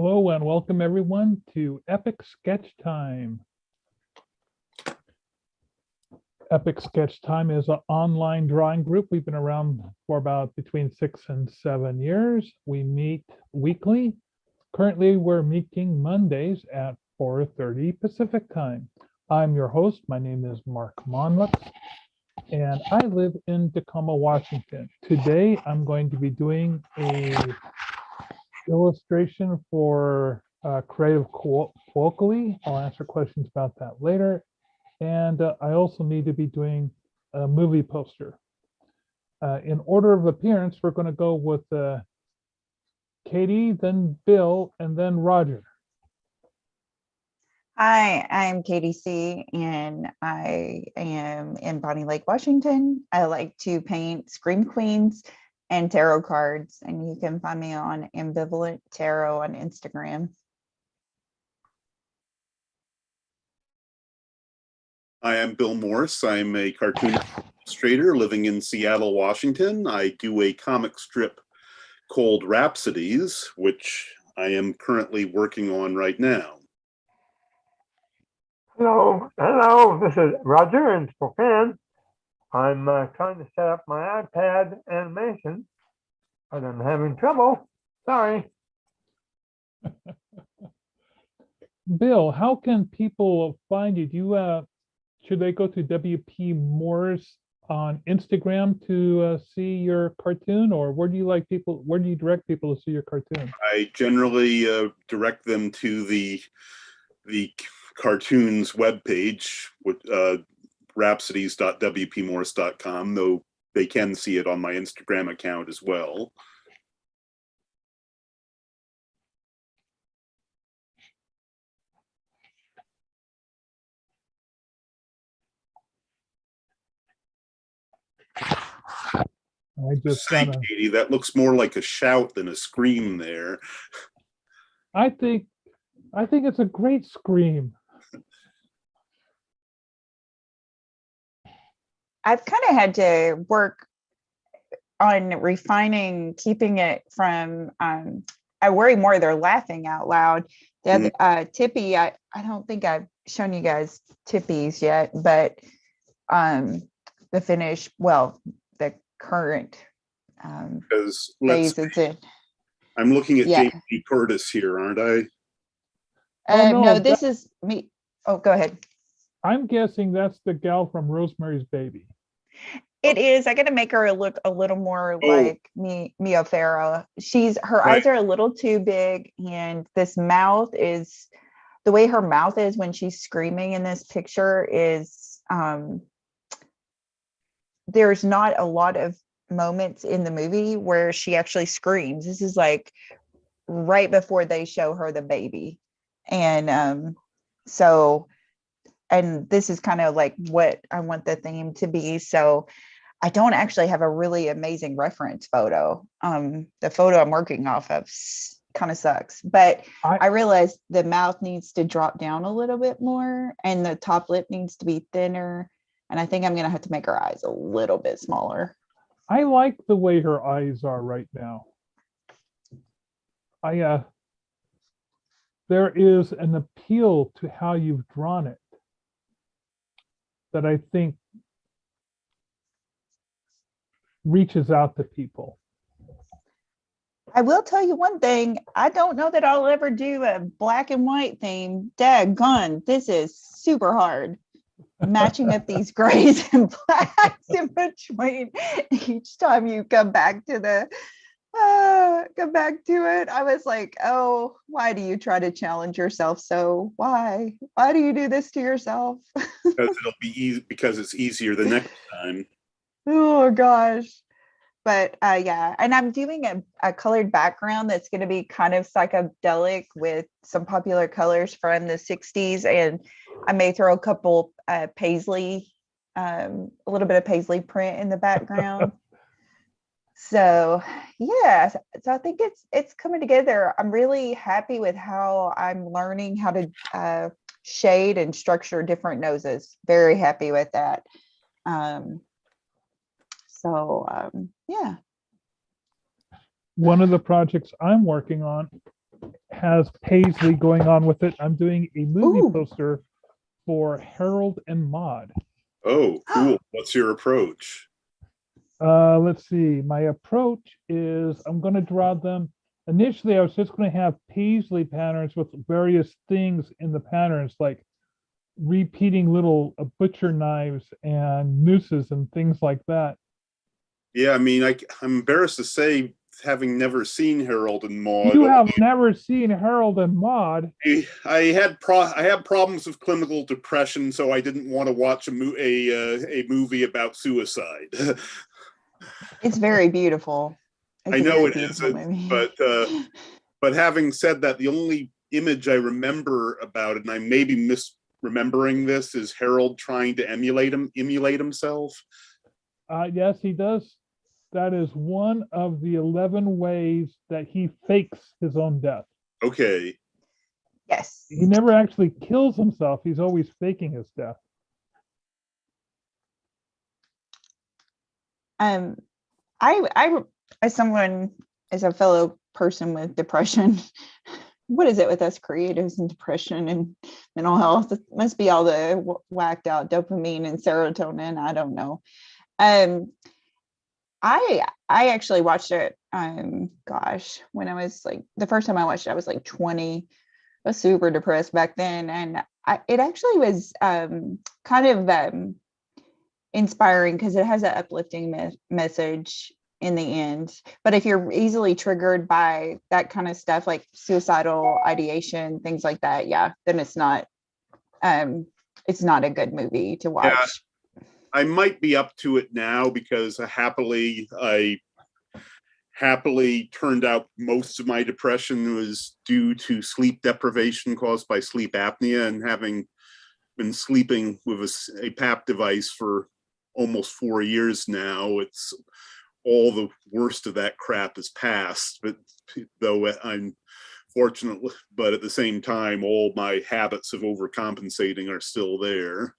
Hello and welcome everyone to Epic Sketch Time. Epic Sketch Time is an online drawing group. We've been around for about between 6 and 7 years. We meet weekly. Currently, we're meeting Mondays at 4:30 Pacific Time. I'm your host. My name is Mark Monlux, and I live in Tacoma, Washington. Today, I'm going to be doing a illustration for creative colloquially. I'll answer questions about that later. And I also need to be doing a movie poster. In order of appearance, we're going to go with Katie, then Bill, and then Roger. Hi, I'm Katie C, and I am in Bonnie Lake, Washington. I like to paint Scream Queens and tarot cards, and you can find me on Ambivalent Tarot on Instagram. I am Bill Morse. I'm a cartoon illustrator living in Seattle, Washington. I do a comic strip called Rhapsodies, which I am currently working on right now. Hello, this is Roger in Spokane. I'm trying to set up my iPad animation, but I'm having trouble. Sorry. Bill, how can people find you? Do you should they go to WP Morse on Instagram to see your cartoon, or where do you direct people to see your cartoon? I generally direct them to the cartoon's webpage, rhapsodies.wpmorse.com, though they can see it on my Instagram account as well. I just Say, Katie, that looks more like a shout than a scream there. I think it's a great scream. I've kind of had to work on refining, keeping it from, I worry more they're laughing out loud. The other, Tippy, I don't think I've shown you guys Tippy's yet, but the finish, well, the current phase it's in. I'm looking at Jamie Lee Curtis here, aren't I? No, this is me. Oh, go ahead. I'm guessing that's the gal from Rosemary's Baby. It is. I got to make her look a little more like Mia Farrow. Her eyes are a little too big, and this mouth is the way her mouth is when she's screaming in this picture is there's not a lot of moments in the movie where she actually screams. This is like right before they show her the baby. And and this is kind of like what I want the theme to be. So I don't actually have a really amazing reference photo. The photo I'm working off of kind of sucks, but I realized the mouth needs to drop down a little bit more and the top lip needs to be thinner. And I think I'm going to have to make her eyes a little bit smaller. I like the way her eyes are right now. There is an appeal to how you've drawn it that I think reaches out to people. I will tell you one thing. I don't know that I'll ever do a black and white theme. Daggone, this is super hard. Matching up these grays and blacks in between each time you come back to it. I was like, oh, why do you try to challenge yourself? So why do you do this to yourself? Because it'll be easy, because it's easier the next time. Oh gosh. But yeah, and I'm doing a colored background that's going to be kind of psychedelic with some popular colors from the 60s, and I may throw a couple paisley, a little bit of paisley print in the background. So yeah, so I think it's coming together. I'm really happy with how I'm learning how to shade and structure different noses. Very happy with that. Yeah. One of the projects I'm working on has paisley going on with it. I'm doing a movie Ooh. poster for Harold and Maude. Oh, cool. What's your approach? Let's see. My approach is I'm going to draw them. Initially, I was just going to have paisley patterns with various things in the patterns, like repeating little butcher knives and nooses and things like that. Yeah, I mean, I'm embarrassed to say, having never seen Harold and Maude. You have never seen Harold and Maude. I had problems with clinical depression, so I didn't want to watch a movie about suicide. It's very beautiful. It's I a know very it is, beautiful movie. but having said that, the only image I remember about it, and I may be misremembering this, is Harold trying to emulate himself. Yes, he does. That is one of the 11 ways that he fakes his own death. Okay. Yes. He never actually kills himself. He's always faking his death. I as someone, as a fellow person with depression, what is it with us creatives and depression and mental health? It must be all the whacked out dopamine and serotonin. I don't know. I actually watched it. Gosh, when I was like, the first time I watched it, I was like 20. I was super depressed back then, and it actually was kind of inspiring because it has an uplifting message in the end. But if you're easily triggered by that kind of stuff, like suicidal ideation, things like that, yeah, then it's not a good movie to watch. Yeah. I might be up to it now because I happily turned out most of my depression was due to sleep deprivation caused by sleep apnea, and having been sleeping with a PAP device for almost 4 years now, it's all the worst of that crap is past. But though I'm fortunate, but at the same time, all my habits of overcompensating are still there.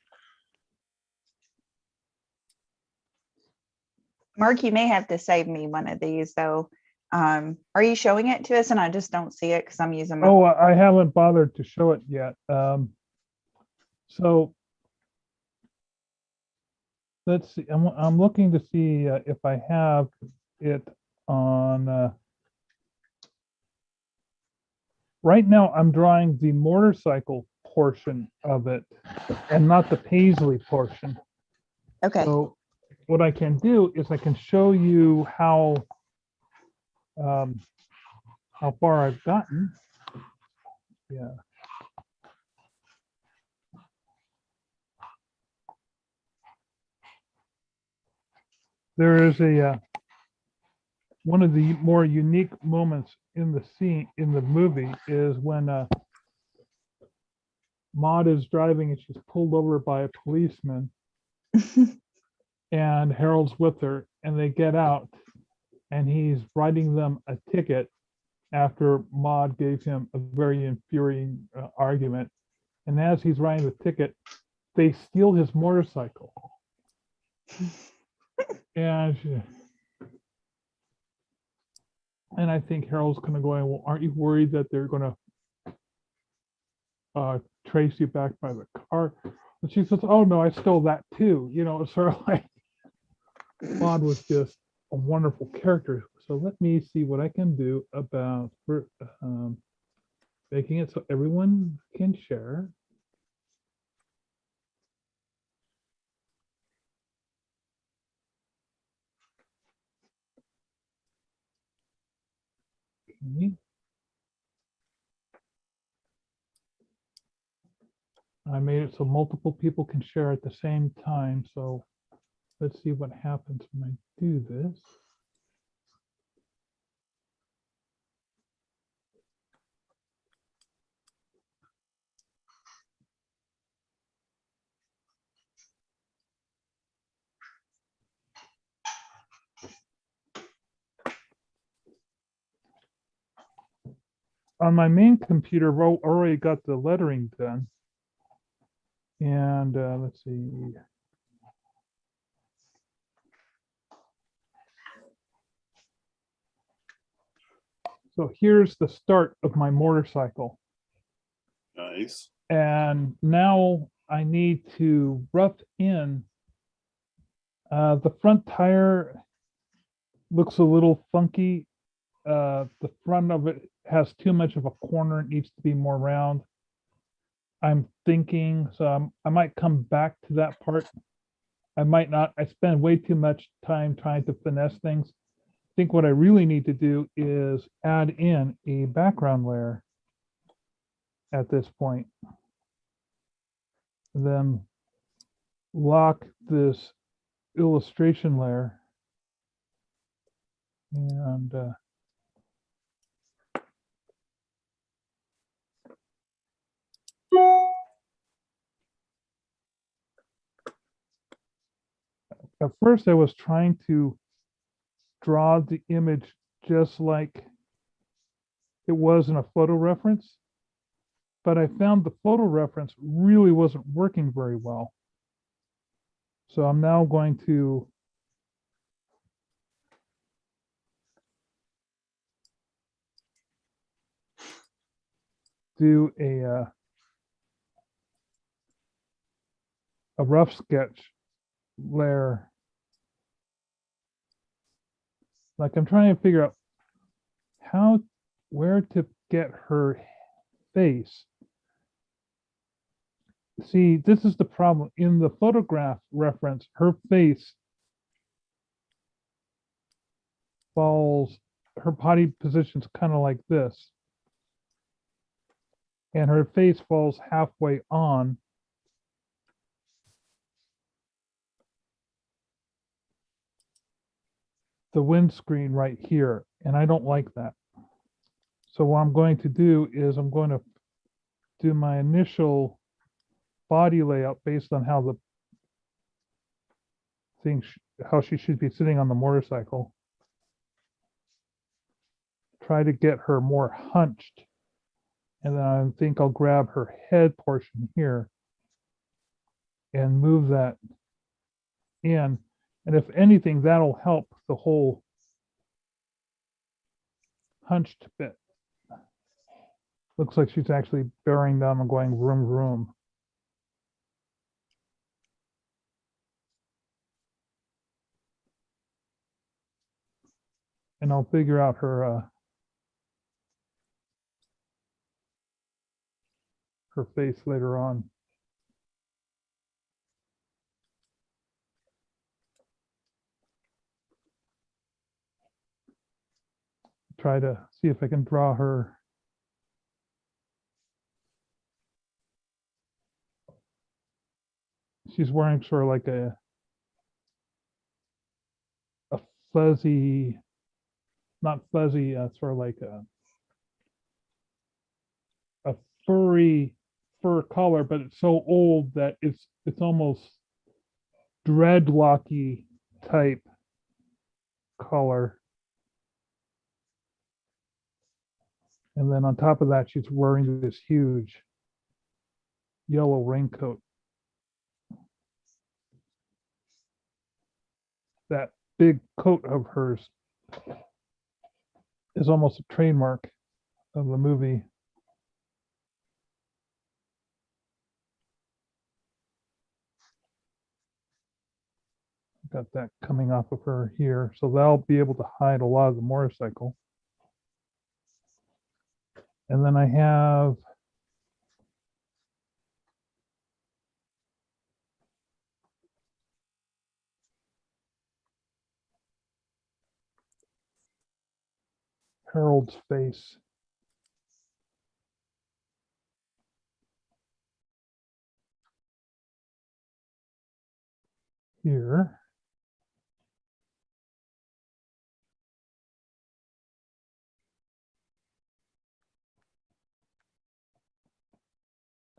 Mark, you may have to save me one of these though. Are you showing it to us? And I just don't see it because I'm using my. Oh, I haven't bothered to show it yet. So let's see. I'm looking to see if I have it on. Right now, I'm drawing the motorcycle portion of it and not the paisley portion. Okay. So what I can do is I can show you how far I've gotten. Yeah. There is one of the more unique moments in the scene in the movie is when Maude is driving and she's pulled over by a policeman and Harold's with her, and they get out and he's writing them a ticket after Maude gave him a very infuriating argument. And as he's writing the ticket, they steal his motorcycle. And I think Harold's kind of going, well, aren't you worried that they're going to trace you back by the car? And she says, oh no, I stole that too. You know, sort of like Maude was just a wonderful character. So let me see what I can do about making it so everyone can share. Okay. I made it so multiple people can share at the same time. So let's see what happens when I do this. On my main computer, already got the lettering done. And let's see. So here's the start of my motorcycle. Nice. And now I need to rough in. The front tire looks a little funky. The front of it has too much of a corner. It needs to be more round. I'm thinking, so I might come back to that part. I might not. I spend way too much time trying to finesse things. I think what I really need to do is add in a background layer at this point. And then lock this illustration layer. And at first I was trying to draw the image just like it was in a photo reference, but I found the photo reference really wasn't working very well. So I'm now going to do a rough sketch layer. Like I'm trying to figure out where to get her face. See, this is the problem. In the photograph reference, her face falls, her body position's kind of like this. And her face falls halfway on. The windscreen right here, and I don't like that. So what I'm going to do is I'm going to do my initial body layout based on how the thing, how she should be sitting on the motorcycle. Try to get her more hunched. And then I think I'll grab her head portion here and move that in. And if anything, that'll help the whole hunched bit. Looks like she's actually bearing down and going vroom, vroom. And I'll figure out her face later on. Try to see if I can draw her. She's wearing sort of like a fuzzy, not fuzzy, sort of like a furry fur color, but it's so old that it's almost dreadlocky type color. And then on top of that, she's wearing this huge yellow raincoat. That big coat of hers is almost a trademark of the movie. Got that coming off of her here. So that'll be able to hide a lot of the motorcycle. And then I have Harold's face. Here.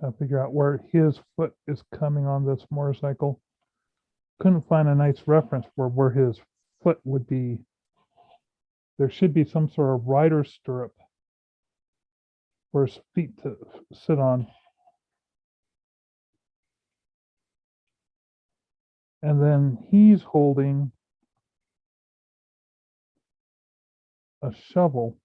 I'll figure out where his foot is coming on this motorcycle. Couldn't find a nice reference for where his foot would be. There should be some sort of rider stirrup for his feet to sit on. And then he's holding a shovel.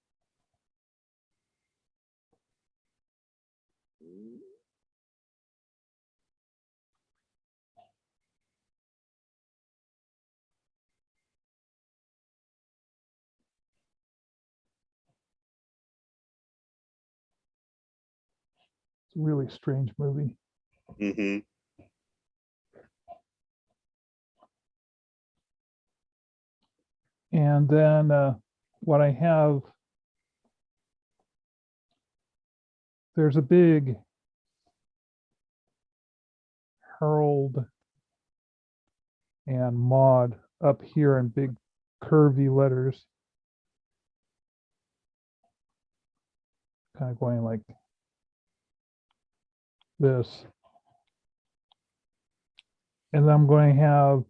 It's a really strange movie. Mm-hmm. And then what I have, there's a big Harold and Maud up here in big curvy letters. Kind of going like this. And then I'm going to have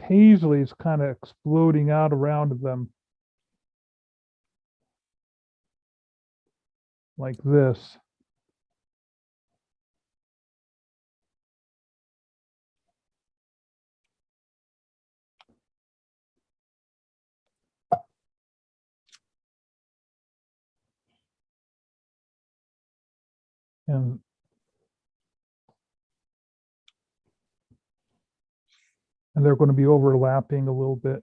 paisleys kind of exploding out around them like this. And they're going to be overlapping a little bit.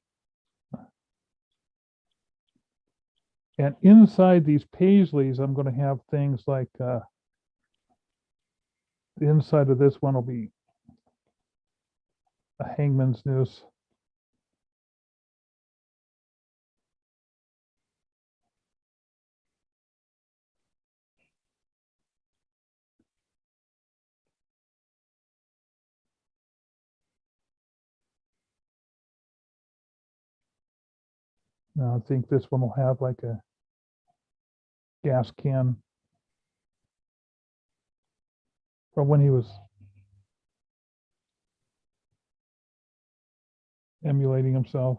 And inside these paisleys, I'm going to have things like the inside of this one will be a hangman's noose. Now I think this one will have like a gas can from when he was emulating himself.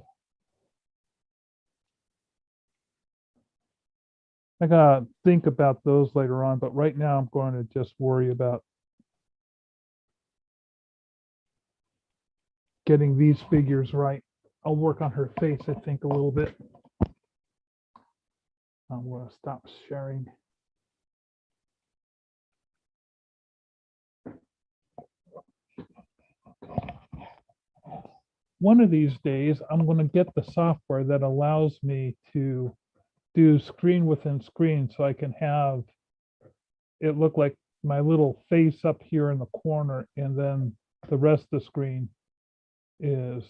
I gotta think about those later on, but right now I'm going to just worry about getting these figures right. I'll work on her face, I think, a little bit. I'm going to stop sharing. One of these days, I'm going to get the software that allows me to do screen within screen so I can have it look like my little face up here in the corner, and then the rest of the screen is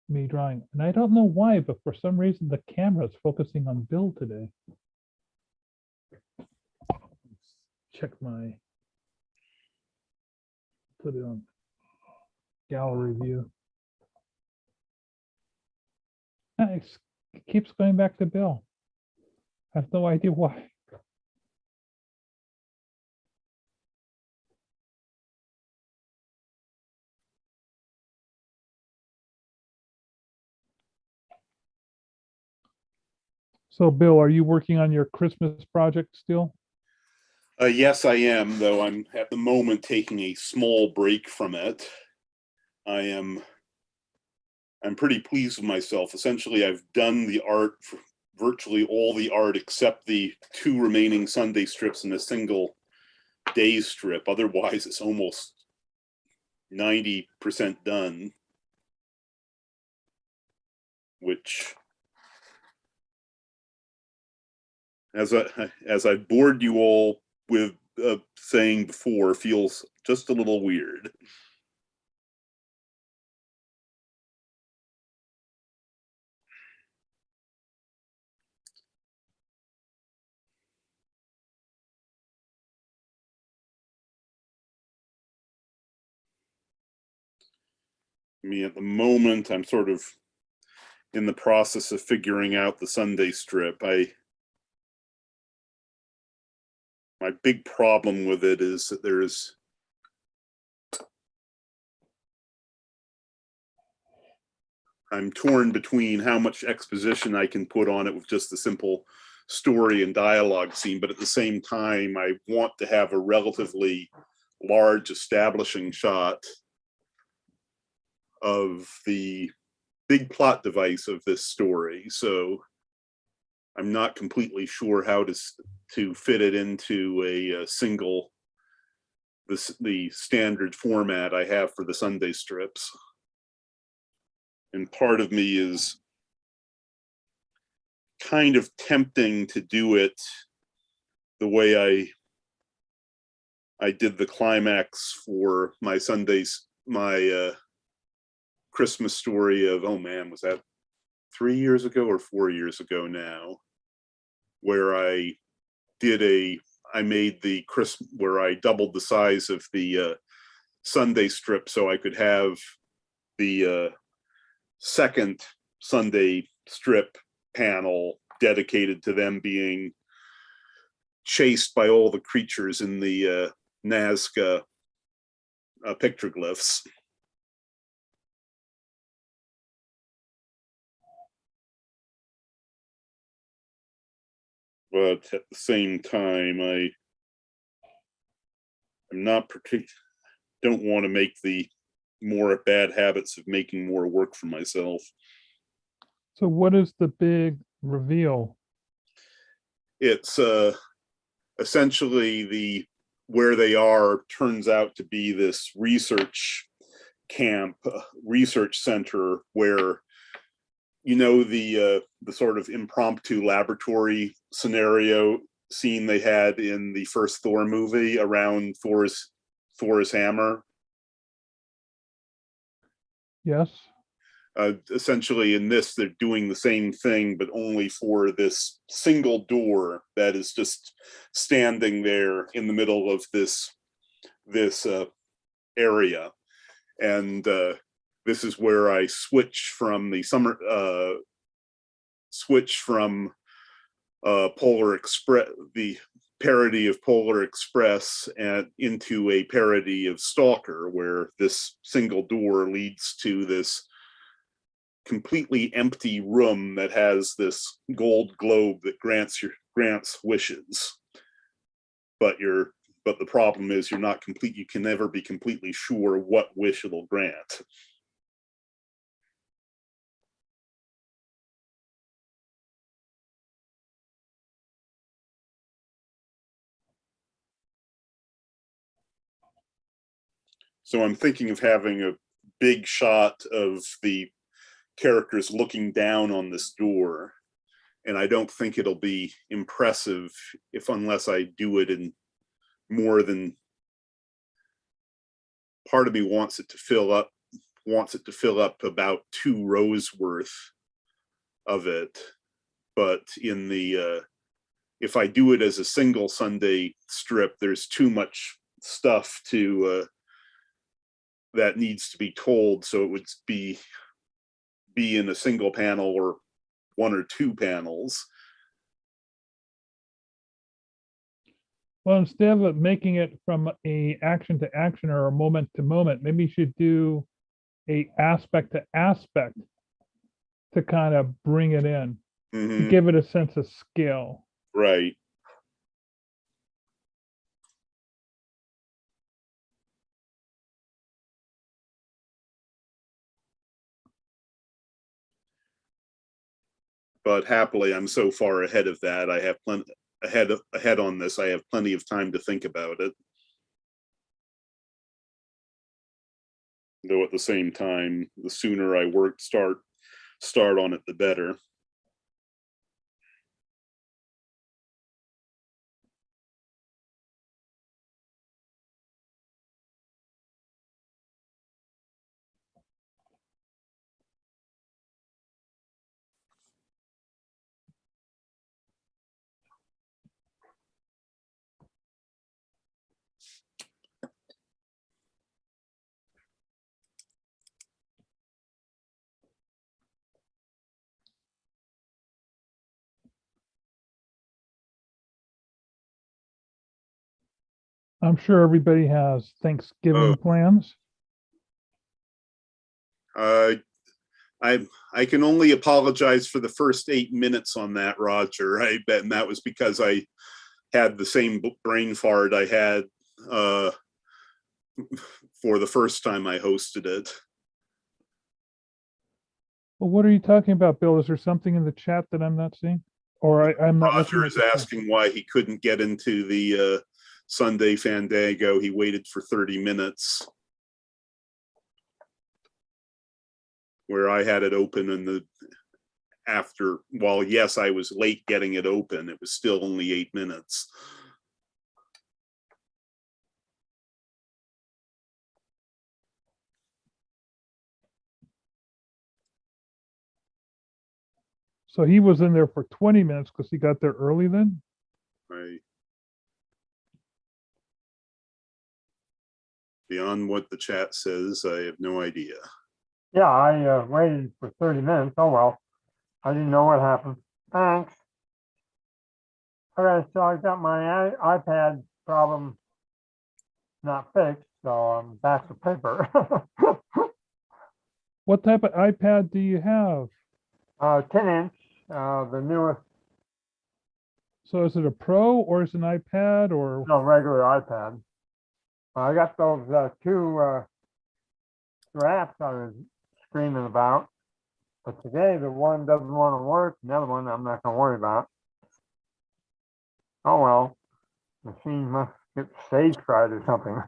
me drawing. And I don't know why, but for some reason the camera is focusing on Bill today. Check my, put it on gallery view. It keeps going back to Bill. I have no idea why. So Bill, are you working on your Christmas project still? Yes, I am, though I'm at the moment taking a small break from it. I'm pretty pleased with myself. Essentially, I've done the art, for virtually all the art except the 2 remaining Sunday strips and a single day strip. Otherwise, it's almost 90% done, which, as I bored you all with saying before, feels just a little weird. I mean, at the moment, I'm sort of in the process of figuring out the Sunday strip. My big problem with it is that I'm torn between how much exposition I can put on it with just a simple story and dialogue scene, but at the same time, I want to have a relatively large establishing shot of the big plot device of this story. So I'm not completely sure how to fit it into a single, the standard format I have for the Sunday strips. And part of me is kind of tempting to do it the way I did the climax for my Sundays, my Christmas story of, oh man, was that 3 years ago or 4 years ago now, where I made the Christmas, where I doubled the size of the Sunday strip so I could have the second Sunday strip panel dedicated to them being chased by all the creatures in the Nazca pictoglyphs. But at the same time, I'm not don't want to make the more bad habits of making more work for myself. So what is the big reveal? It's essentially where they are turns out to be this research camp, research center where, you know, the sort of impromptu laboratory scenario scene they had in the first Thor movie around Thor's hammer. Yes. Essentially in this, they're doing the same thing, but only for this single door that is just standing there in the middle of this area. And this is where I switch from Polar Express, the parody of Polar Express, and into a parody of Stalker, where this single door leads to this completely empty room that has this gold globe that grants wishes. But the problem is you can never be completely sure what wish it'll grant. So I'm thinking of having a big shot of the characters looking down on this door, and I don't think it'll be impressive unless I do it in more than, part of me wants it to fill up about 2 rows worth of it. But if I do it as a single Sunday strip, there's too much stuff that needs to be told, so it would be in a single panel or 1 or 2 panels. Well, instead of making it from a action to action or a moment to moment, maybe you should do a aspect to aspect to kind of bring it in, to give it a sense of scale. Right. But happily, I'm so far ahead of that. I have ahead on this. I have plenty of time to think about it. Though at the same time, the sooner I start on it, the better. I'm sure everybody has Thanksgiving plans. I can only apologize for the first 8 minutes on that, Roger. I bet, and that was because I had the same brain fart I had for the first time I hosted it. Well, what are you talking about, Bill? Is there something in the chat that I'm not seeing? Or I'm not Roger is asking why he couldn't get into the Sunday Fandango. He waited for 30 minutes. Where I had it open and while yes, I was late getting it open, it was still only 8 minutes. So he was in there for 20 minutes because he got there early then? Right. Beyond what the chat says, I have no idea. Yeah, I waited for 30 minutes. Oh, well. I didn't know what happened. Thanks. Okay, so I got my iPad problem not fixed, so I'm back to paper. What type of iPad do you have? 10-inch, the newest, So is it a Pro or is it an iPad or? no, regular iPad. I got those two straps I was screaming about, but today the one doesn't want to work. The other one I'm not going to worry about. Oh well, machine must get stage fright or something.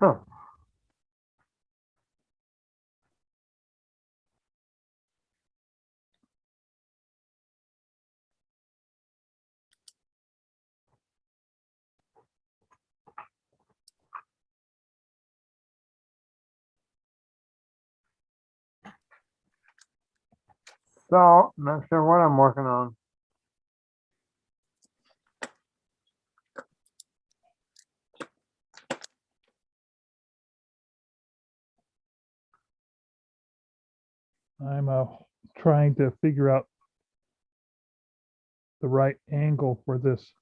So, not sure what I'm working on. I'm trying to figure out the right angle for this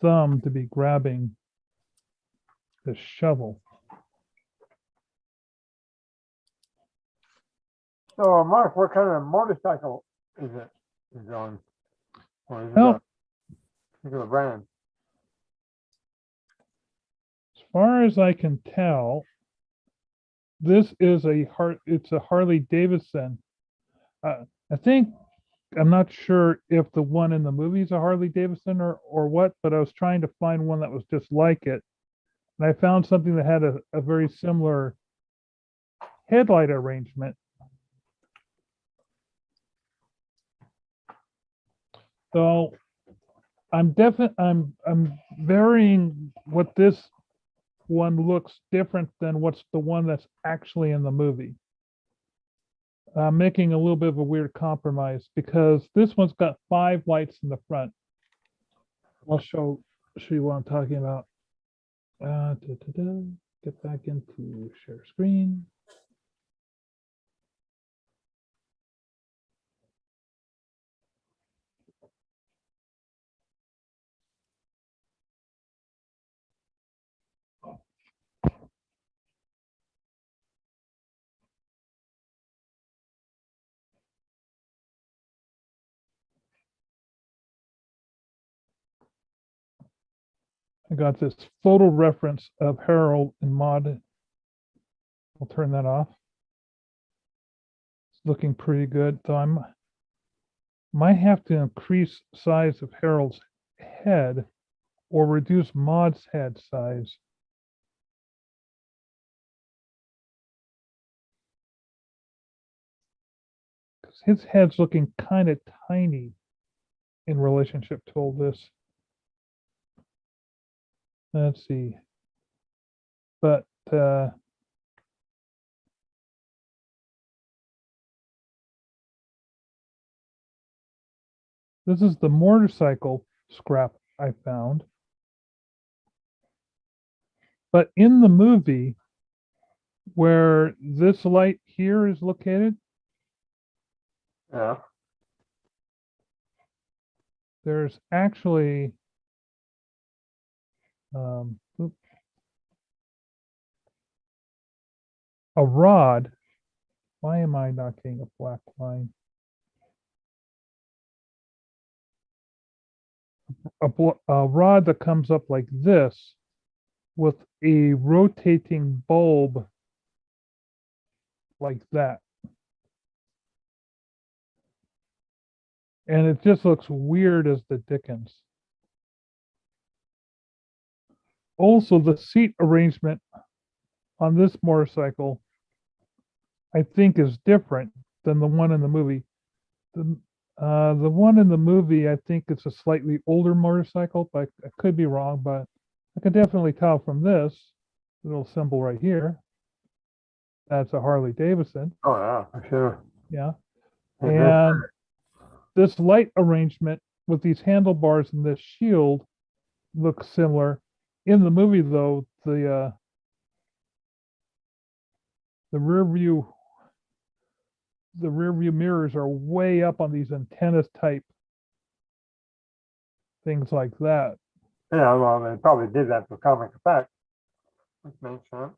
thumb to be grabbing the shovel. So, Mark, what kind of motorcycle is it? Is on, or is it Well, a particular brand? as far as I can tell, this is it's a Harley Davidson. I think I'm not sure if the one in the movie is a Harley Davidson or what, but I was trying to find one that was just like it. And I found something that had a very similar headlight arrangement. So I'm varying what this one looks different than what's the one that's actually in the movie. I'm making a little bit of a weird compromise because this one's got 5 lights in the front. I'll show you what I'm talking about. Get back into share screen. I got this photo reference of Harold and Maude. I'll turn that off. It's looking pretty good, though I might have to increase size of Harold's head or reduce Maude's head size. Because his head's looking kind of tiny in relationship to all this. Let's see. But this is the motorcycle scrap I found. But in the movie, where this light here is located, Yeah. there's actually a rod. Why am I not getting a black line? A rod that comes up like this with a rotating bulb like that. And it just looks weird as the dickens. Also, the seat arrangement on this motorcycle, I think, is different than the one in the movie. The one in the movie, I think it's a slightly older motorcycle, but I could be wrong, but I can definitely tell from this little symbol right here. That's a Harley Davidson. Oh yeah, for sure. Yeah. Yeah, And this light arrangement with these handlebars and this shield looks similar. In the movie, though, the rear view mirrors are way up on these antennas type things like that. Yeah, well, they probably did that for comic effect. Which makes sense.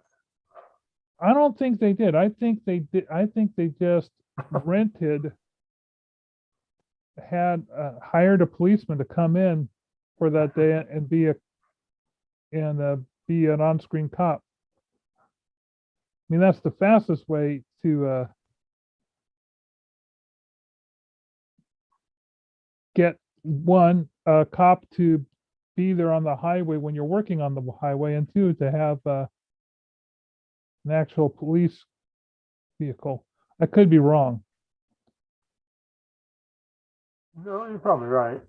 I don't think they did. I think they did. I think they just hired a policeman to come in for that day and be an on-screen cop. I mean, that's the fastest way to get a cop to be there on the highway when you're working on the highway, and two, to have an actual police vehicle. I could be wrong. No, you're probably right.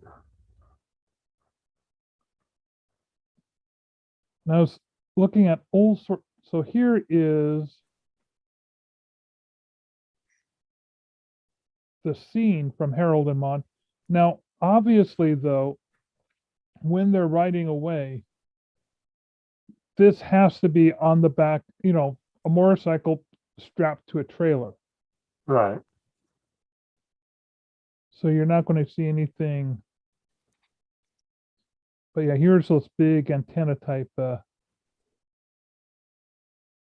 And I was looking at old sort. So here is the scene from Harold and Maude. Now, obviously, though, when they're riding away, this has to be on the back, a motorcycle strapped to a trailer. Right. So you're not going to see anything. But yeah, here's those big antenna type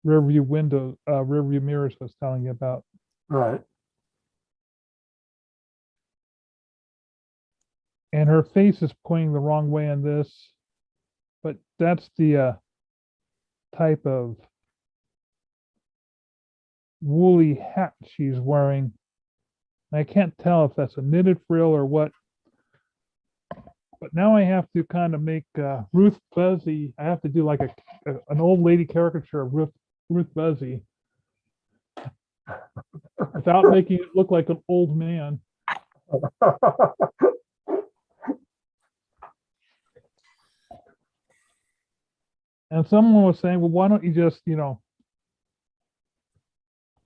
rear view mirrors I was telling you about. Right. And her face is pointing the wrong way in this, but that's the type of woolly hat she's wearing. I can't tell if that's a knitted frill or what. But now I have to kind of make Ruth Buzzy. I have to do like an old lady caricature of Ruth Buzzy without making it look like an old man. And someone was saying, well, why don't you just,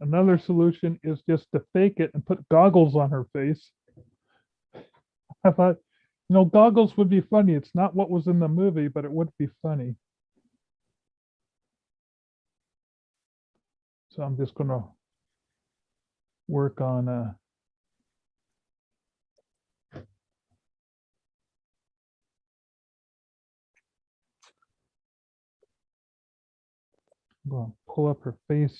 another solution is just to fake it and put goggles on her face. I thought, goggles would be funny. It's not what was in the movie, but it would be funny. So I'm just going to work on I'm going to pull up her face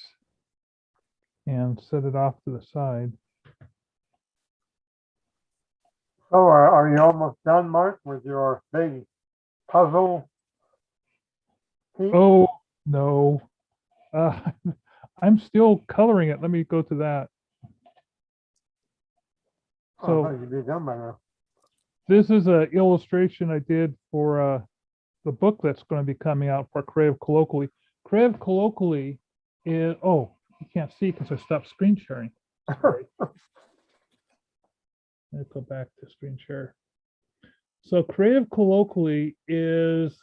and set it off to the side. So are you almost done, Mark, with your big puzzle piece? Oh, no. I'm still coloring it. Let me go to that. I So thought you'd be done by now. this is an illustration I did for the book that's going to be coming out for Creative Colloquially. Creative Colloquially is, you can't see because I stopped screen sharing. Sorry. Let's go back to screen share. So Creative Colloquially is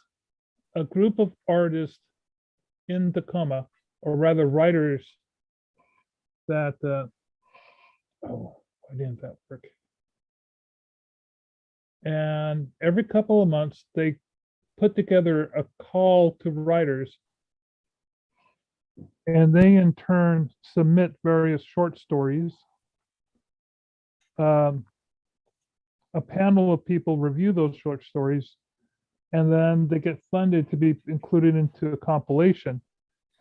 a group of artists in Tacoma, or rather writers that, why didn't that work? And every couple of months, they put together a call to writers, and they in turn submit various short stories. A panel of people review those short stories, and then they get funded to be included into a compilation.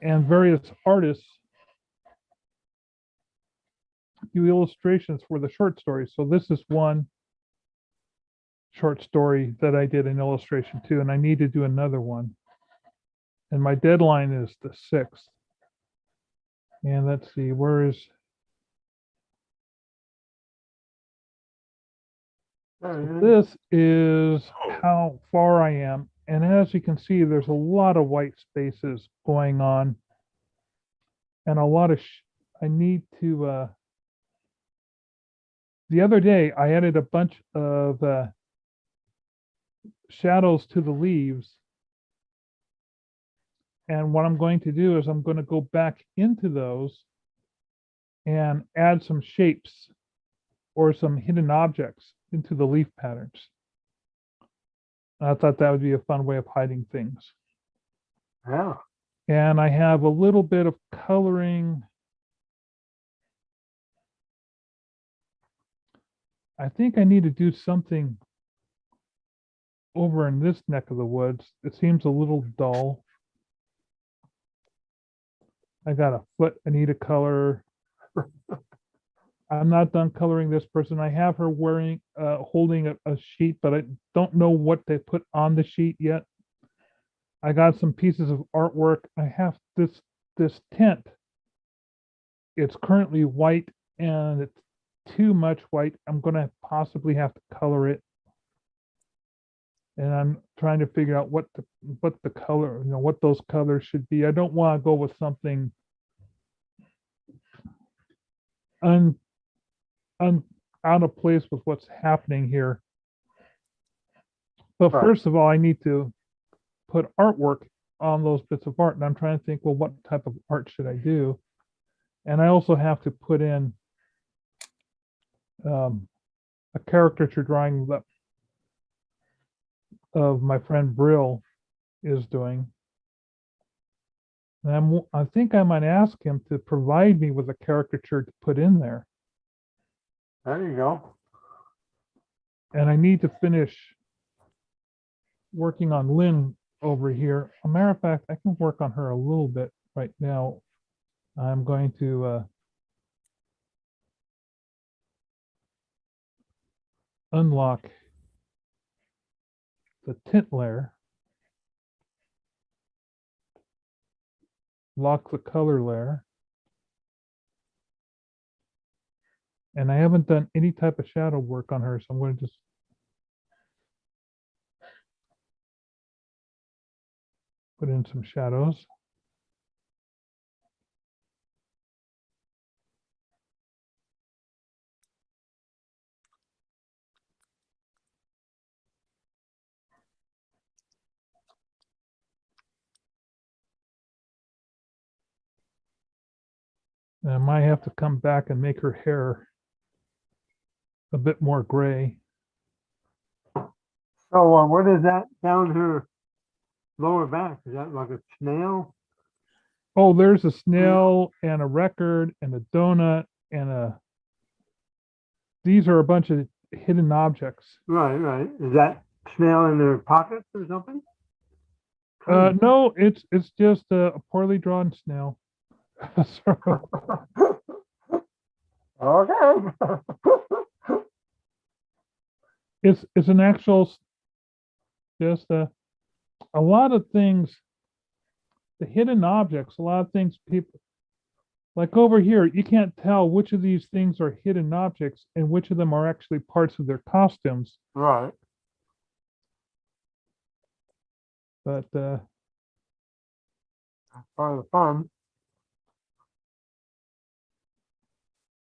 And various artists do illustrations for the short stories. So this is one short story that I did an illustration to, and I need to do another one. And my deadline is the 6th. And let's see, where is... This is how far I am. And as you can see, there's a lot of white spaces going on. And a lot of, I need to, the other day I added a bunch of shadows to the leaves. And what I'm going to do is I'm going to go back into those and add some shapes or some hidden objects into the leaf patterns. I thought that would be a fun way of hiding things. Yeah. And I have a little bit of coloring. I think I need to do something over in this neck of the woods. It seems a little dull. I got a foot I need to color. I'm not done coloring this person. I have her wearing, holding a sheet, but I don't know what they put on the sheet yet. I got some pieces of artwork. I have this tent. It's currently white and it's too much white. I'm gonna possibly have to color it. And I'm trying to figure out what the color, what those colors should be. I don't want to go with something out of place with what's happening here. But Right. first of all, I need to put artwork on those bits of art. And I'm trying to think, well, what type of art should I do? And I also have to put in a caricature drawing that of my friend Brill is doing. And I think I might ask him to provide me with a caricature to put in there. There you go. And I need to finish working on Lynn over here. A matter of fact, I can work on her a little bit right now. I'm going to unlock the tint layer, lock the color layer, and I haven't done any type of shadow work on her, so I'm going to just put in some shadows. And I might have to come back and make her hair a bit more gray. So what is that down her lower back? Is that like a snail? Oh, there's a snail and a record and a donut and these are a bunch of hidden objects. Right, right. Is that snail in their pockets or something? No, it's just a poorly drawn snail. So, Okay. it's an actual, just a lot of things, the hidden objects, a lot of things people, like over here, you can't tell which of these things are hidden objects and which of them are actually parts of their costumes. Right. But That's part of the fun.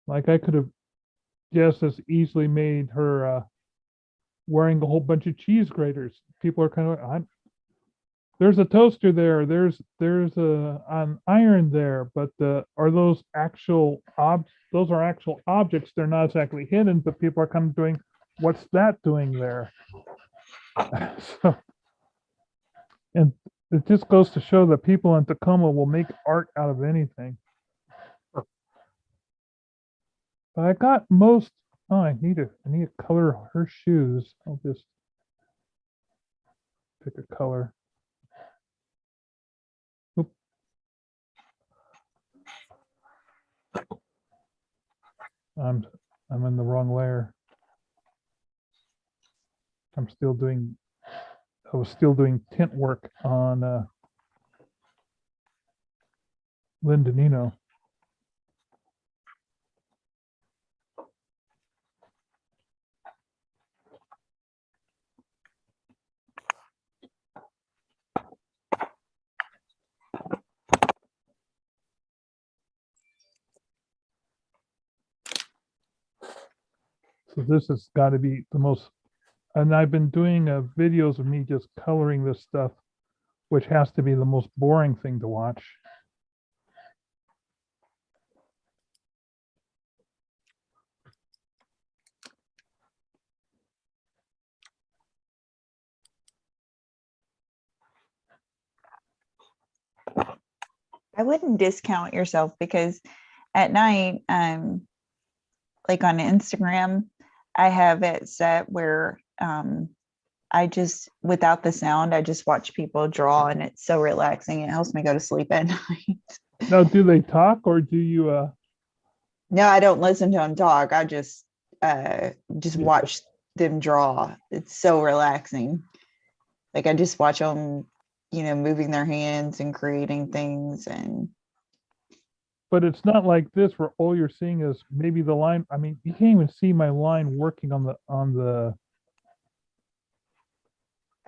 like I could have just as easily made her wearing a whole bunch of cheese graters. People are kind of, there's a toaster there. There's an iron there, but are those actual those are actual objects. They're not exactly hidden, but people are kind of doing, what's that doing there? So, and it just goes to show that people in Tacoma will make art out of anything. But I got most. Oh, I need to color her shoes. I'll just pick a color. Oop. I'm in the wrong layer. I was still doing tint work on Lindenino. So this has got to be the most, and I've been doing videos of me just coloring this stuff, which has to be the most boring thing to watch. I wouldn't discount yourself because at night, like on Instagram, I have it set where I just, without the sound, I just watch people draw and it's so relaxing. It helps me go to sleep at night. Now, do they talk or do you, No, I don't listen to them talk. I just Yeah. watch them draw. It's so relaxing. Like I just watch them, moving their hands and creating things. And but it's not like this where all you're seeing is maybe the line. I mean, you can't even see my line working on the.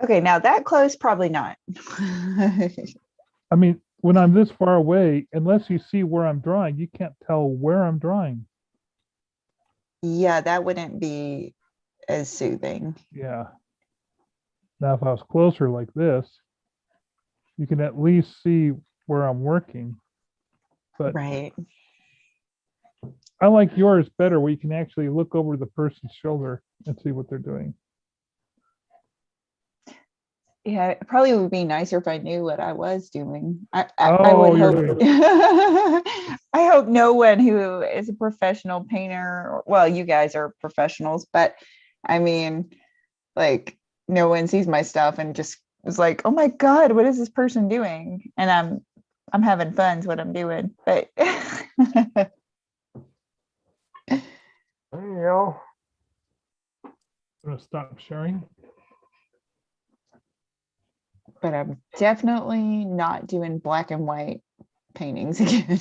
okay, now that close, probably not. I mean, when I'm this far away, unless you see where I'm drawing, you can't tell where I'm drawing. Yeah, that wouldn't be as soothing. Yeah. Now, if I was closer like this, you can at least see where I'm working. But Right. I like yours better where you can actually look over the person's shoulder and see what they're doing. Yeah, it probably would be nicer if I knew what I was doing. I Oh, would you're hope. I hope no one who is a professional painter, well, you guys are professionals, but I mean, like, no one sees my stuff and just is like, "Oh my God, what is this person doing?" And I'm having fun is what I'm doing. But There you go. I'm gonna stop sharing. but I'm definitely not doing black and white paintings again.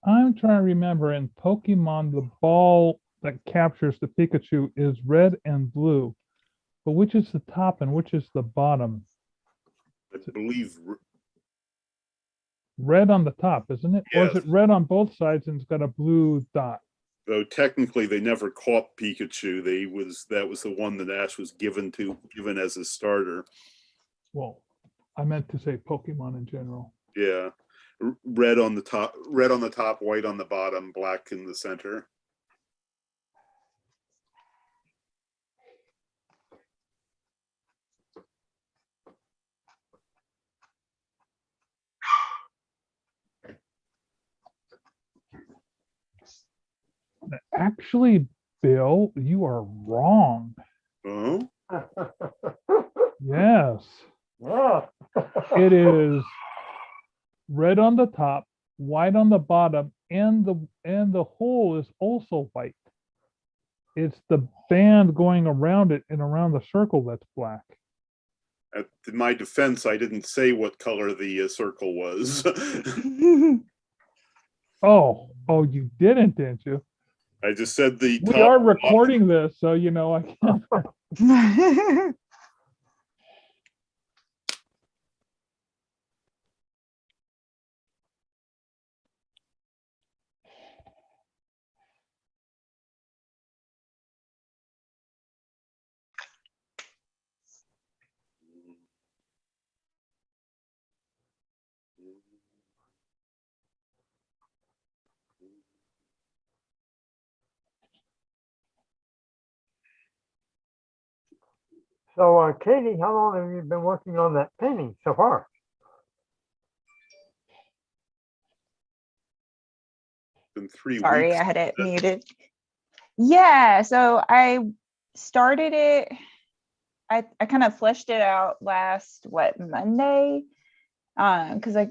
I'm trying to remember in Pokemon, the ball that captures the Pikachu is red and blue. But which is the top and which is the bottom? I believe Red on the top, isn't it? Or is Yes. it red on both sides and it's got a blue dot? though technically they never caught Pikachu. That was the one that Ash was given as a starter. Well, I meant to say Pokemon in general. Yeah. Red on the top, white on the bottom, black in the center. Actually, Bill, you are wrong. Oh, Yes, Yeah. it is red on the top, white on the bottom, and the hole is also white. It's the band going around it and around the circle that's black. in my defense, I didn't say what color the circle was. Oh, you didn't you? I just said the We top. are recording this, so you know I can't. So, Katie, how long have you been working on that painting so far? In 3 Sorry, weeks. I had it muted. Yeah, so I started it. I kind of fleshed it out last Monday, because I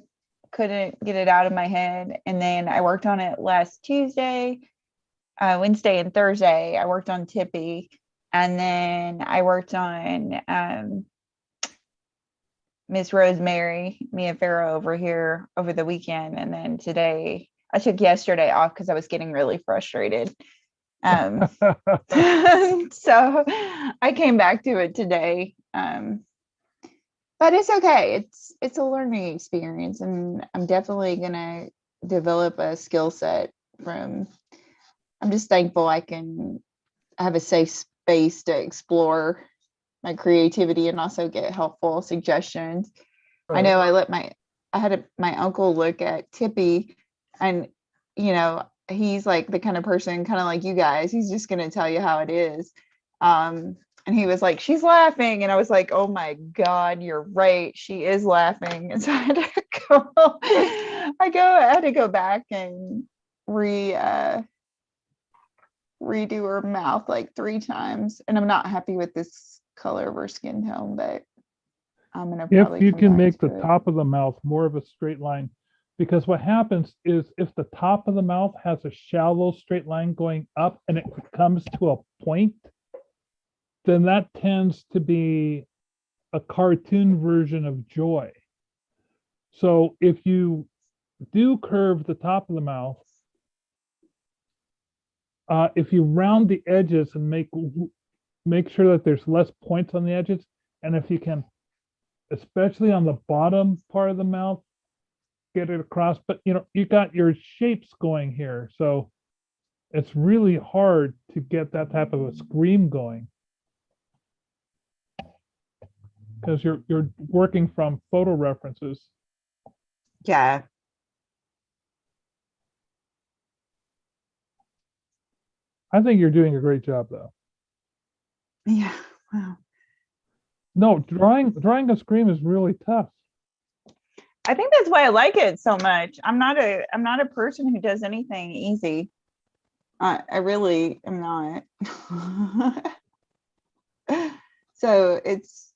couldn't get it out of my head, and then I worked on it last Tuesday, Wednesday, and Thursday. I worked on Tippy, and then I worked on Miss Rosemary, Mia Farrow over here over the weekend, and then today I took yesterday off because I was getting really frustrated. So I came back to it today. But it's okay. It's a learning experience, and I'm definitely gonna develop a skill set from. I'm just thankful I can have a safe space to explore my creativity and also get helpful suggestions. I know I had my uncle look at Tippy, and he's like the kind of person, kind of like you guys, he's just going to tell you how it is. And he was like, she's laughing. And I was like, oh my God, you're right. She is laughing. And so I had to go back and redo her mouth like 3 times. And I'm not happy with this color of her skin tone, but I'm gonna probably If you come can back make to the it. top of the mouth more of a straight line, because what happens is if the top of the mouth has a shallow straight line going up and it comes to a point, then that tends to be a cartoon version of joy. So if you do curve the top of the mouth, if you round the edges and make sure that there's less points on the edges, and if you can, especially on the bottom part of the mouth, get it across. But you got your shapes going here, so it's really hard to get that type of a scream going because you're working from photo references. Yeah. I think you're doing a great job, though. Yeah. Wow. No, drawing a scream is really tough. I think that's why I like it so much. I'm not a person who does anything easy. I really am not. So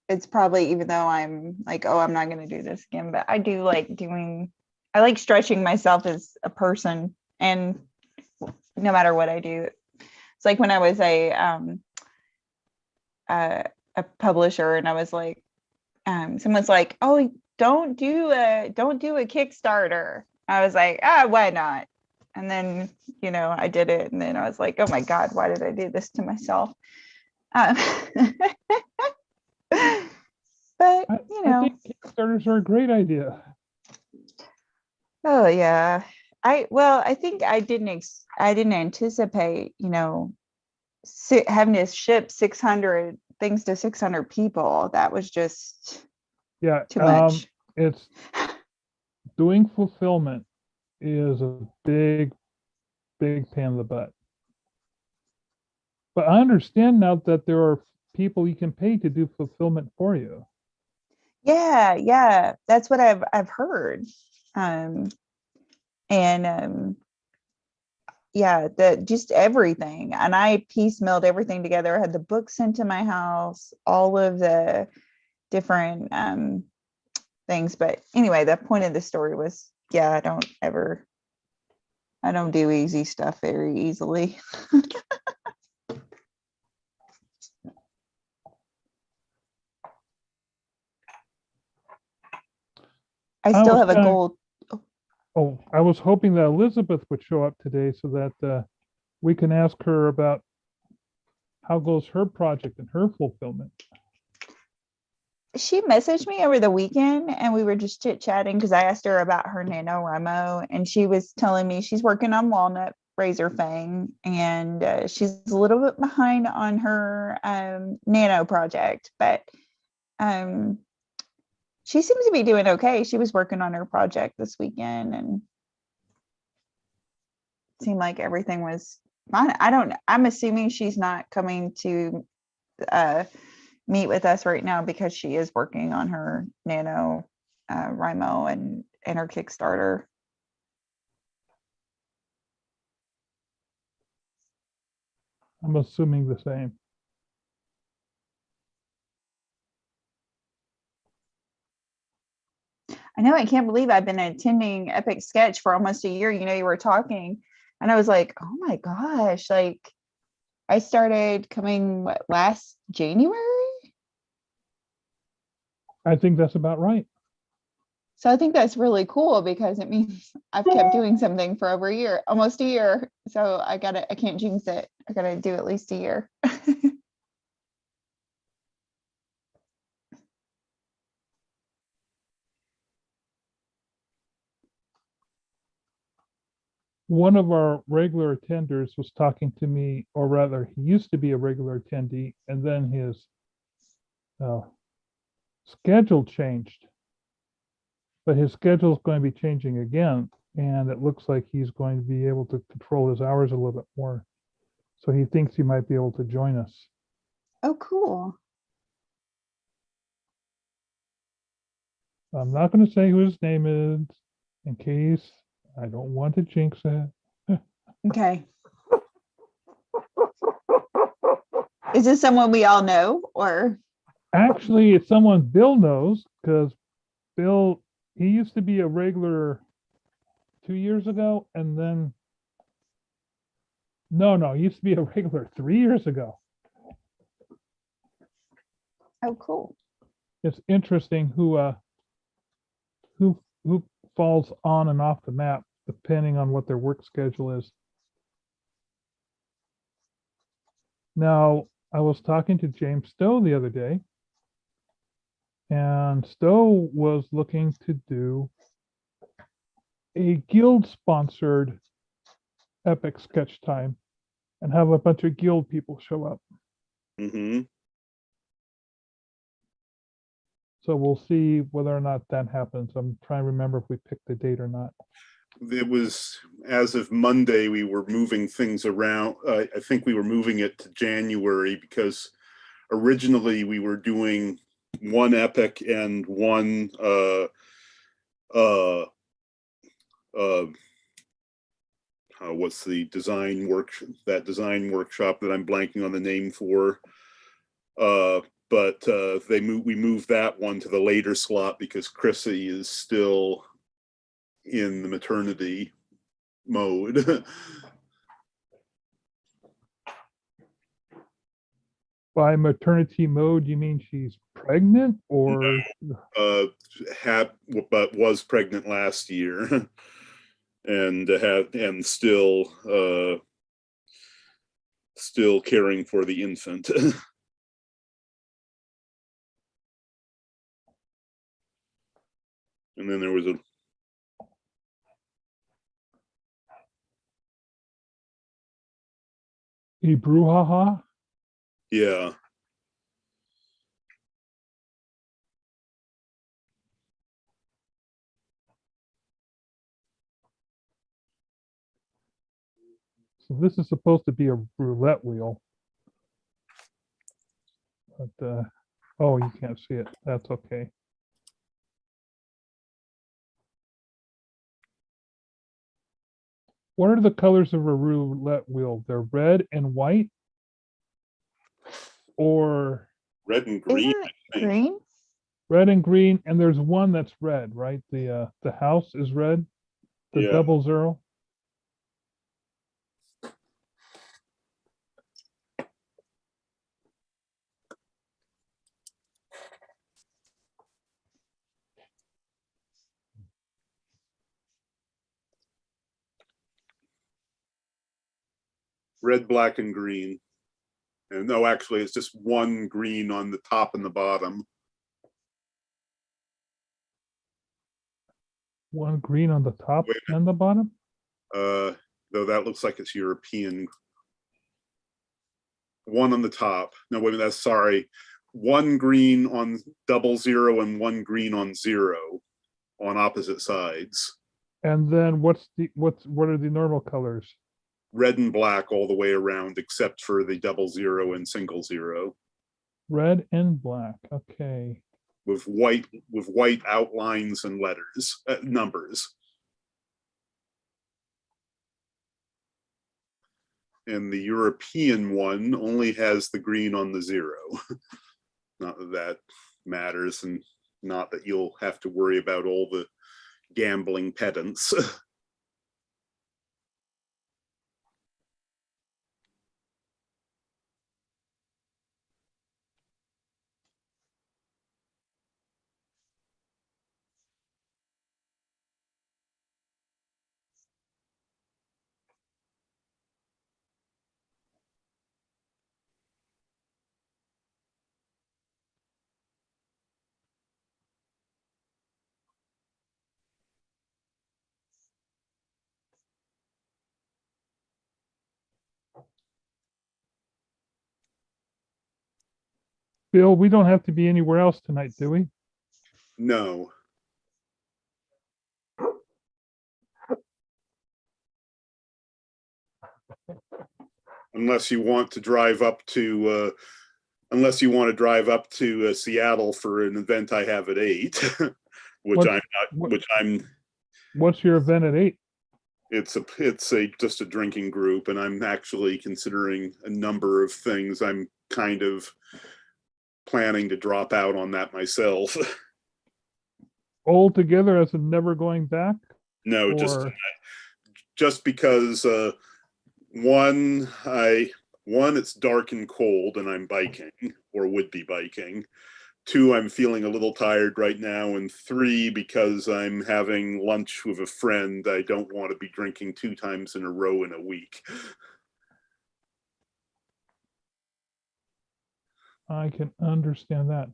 it's probably, even though I'm like, oh, I'm not going to do this again, but I do like I like stretching myself as a person, and no matter what I do. It's like when I was a publisher, and I was like, someone's like, oh, don't do a Kickstarter. I was like, why not? And then I did it, and then I was like, oh my God, why did I do this to myself? But I think Kickstarters are a great idea. Oh yeah, I think I didn't anticipate having to ship 600 things to 600 people. That was just too much. It's doing fulfillment is a big pain in the butt. But I understand now that there are people you can pay to do fulfillment for you. Yeah, that's what I've heard. Yeah, just everything. And I piecemealed everything together. I had the book sent to my house, all of the different things. But anyway, the point of the story was, I don't do easy stuff very easily. I still have a goal. Oh, I was hoping that Elizabeth would show up today so that we can ask her about how goes her project and her fulfillment. She messaged me over the weekend, and we were just chit-chatting because I asked her about her NaNoWriMo, and she was telling me she's working on Walnut Razor Fang, and she's a little bit behind on her Nano project, but she seems to be doing okay. She was working on her project this weekend, and it seemed like everything was fine. I'm assuming she's not coming to meet with us right now because she is working on her NaNoWriMo and her Kickstarter. I'm assuming the same. I know, I can't believe I've been attending Epic Sketch for almost a year. You were talking, and I was like, oh my gosh, like I started coming last January? I think that's about right. So I think that's really cool because it means I've kept doing something for over a year, almost a year. So I can't jinx it. I gotta do at least a year. One of our regular attenders was talking to me, or rather, he used to be a regular attendee, and then his schedule changed. But his schedule is going to be changing again, and it looks like he's going to be able to control his hours a little bit more. So he thinks he might be able to join us. Oh, cool. I'm not going to say who his name is in case I don't want to jinx it. Okay. Is this someone we all know or? Actually, it's someone Bill knows because Bill, he used to be a regular 2 years ago, and then no, he used to be a regular 3 years ago. Oh, cool. It's interesting who falls on and off the map depending on what their work schedule is. Now, I was talking to James Stowe the other day, and Stowe was looking to do a guild-sponsored epic sketch time and have a bunch of guild people show up. Mm-hmm. So we'll see whether or not that happens. I'm trying to remember if we picked the date or not. It was, as of Monday, we were moving things around. I think we were moving it to January because originally we were doing one epic and one what's the design design workshop that I'm blanking on the name for. But we moved that one to the later slot because Chrissy is still in the maternity mode. By maternity mode, you mean she's pregnant or? But was pregnant last year and still caring for the infant. And then there was a brouhaha? Yeah. So this is supposed to be a roulette wheel. But, oh, you can't see it. That's okay. What are the colors of a roulette wheel? They're red and white? Or Red and green. Isn't it green? red and green, and there's one that's red, right? The house is red, the Yeah. 00. Red, black, and green. And no, actually, it's just one green on the top and the bottom. One green on the top and the bottom? Though that looks like it's European. One on the top. No, wait a minute, sorry. One green on 00 and one green on 0 on opposite sides. And then what are the normal colors? Red and black all the way around, except for the 00 and 0. Red and black. Okay. With white outlines and letters, numbers. And the European one only has the green on the 0. Not that that matters, and not that you'll have to worry about all the gambling pedants. Bill, we don't have to be anywhere else tonight, do we? No. Unless you want to drive up to Seattle for an event I have at 8, which I'm What's your event at 8? it's just a drinking group, and I'm actually considering a number of things. I'm kind of planning to drop out on that myself. All together as a never going back? No, Or just because one, it's dark and cold and I'm biking or would be biking. 2, I'm feeling a little tired right now. And 3, because I'm having lunch with a friend, I don't want to be drinking 2 times in a row in a week. I can understand that.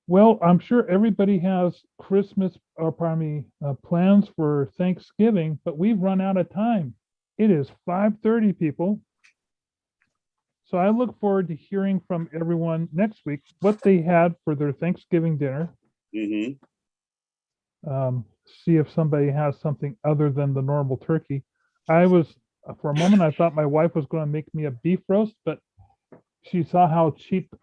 Well, I'm sure everybody has Christmas, or pardon me, plans for Thanksgiving, but we've run out of time. It is 5:30, people. So I look forward to hearing from everyone next week what they had for their Thanksgiving dinner. Mm-hmm. See if somebody has something other than the normal turkey. For a moment, I thought my wife was going to make me a beef roast, but she saw how cheap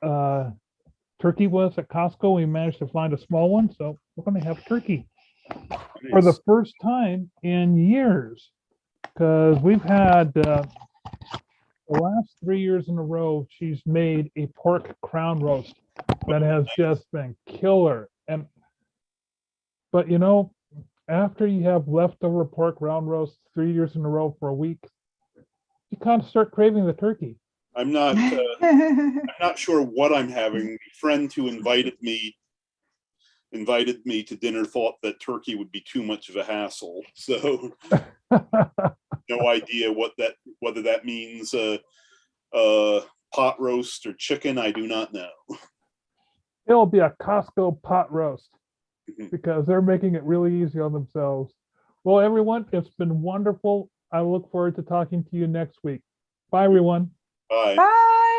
turkey was at Costco. We managed to find a small one, so we're going to have turkey for the first time in years, because we've had the last 3 years in a row, she's made a pork crown roast that has just been killer. But you know, after you have leftover pork round roast 3 years in a row for a week, you kind of start craving the turkey. I'm not sure what I'm having. The friend who invited me to dinner thought that turkey would be too much of a hassle. So no idea whether that means pot roast or chicken. I do not know. It'll be a Costco pot roast because they're making it really easy on themselves. Well, everyone, it's been wonderful. I look forward to talking to you next week. Bye, everyone. Bye. Bye.